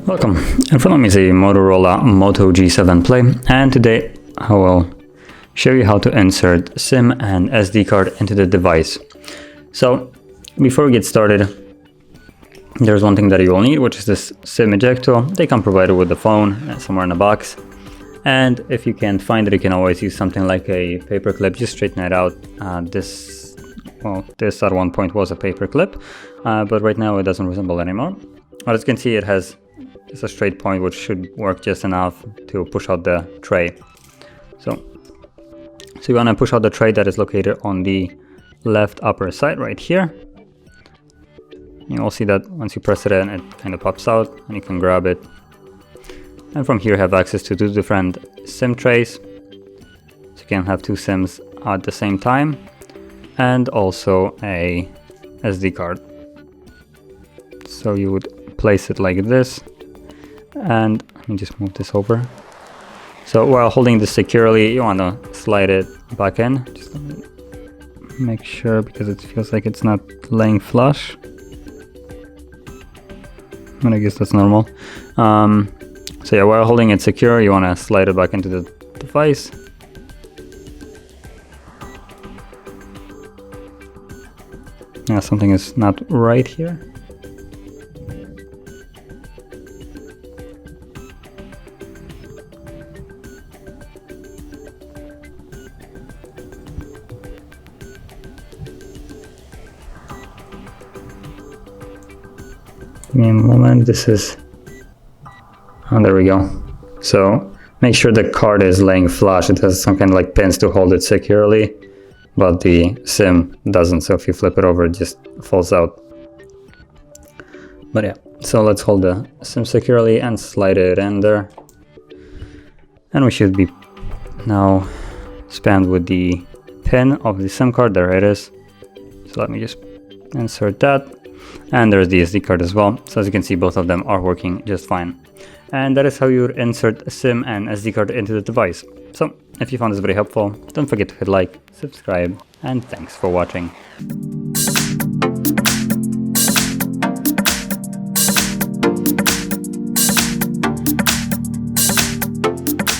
Welcome. In front of me is a Motorola Moto G7 Play, and today I will show you how to insert SIM and SD card into the device. So before we get started, there's one thing that you will need, which is this SIM eject tool. They come provided with the phone somewhere in the box. And if you can't find it, you can always use something like a paper clip. Just straighten it out. This at one point was a paper clip, but right now it doesn't resemble anymore. As you can see, it has just a straight point, which should work just enough to push out the tray. So you want to push out the tray that is located on the left upper side right here. You will see that once you press it in, it kind of pops out and you can grab it. And from here you have access to two different SIM trays. So you can have two SIMs at the same time, and also a SD card. So you would place it like this, and let me just move this over. So while holding this securely, you want to slide it back in. Just make sure, because it feels like it's not laying flush. But I guess that's normal. So yeah, while holding it secure, you want to slide it back into the device. Yeah, something is not right here. Give me a moment, this is... Oh, there we go. So make sure the card is laying flush. It has some kind of like pins to hold it securely, but the SIM doesn't. So if you flip it over, it just falls out. But yeah, so let's hold the SIM securely and slide it in there. And we should be now spanned with the pin of the SIM card. There it is. So let me just insert that. And there's the SD card as well. So as you can see, both of them are working just fine. And that is how you would insert SIM and SD card into the device. So if you found this very helpful, don't forget to hit like, subscribe, and thanks for watching.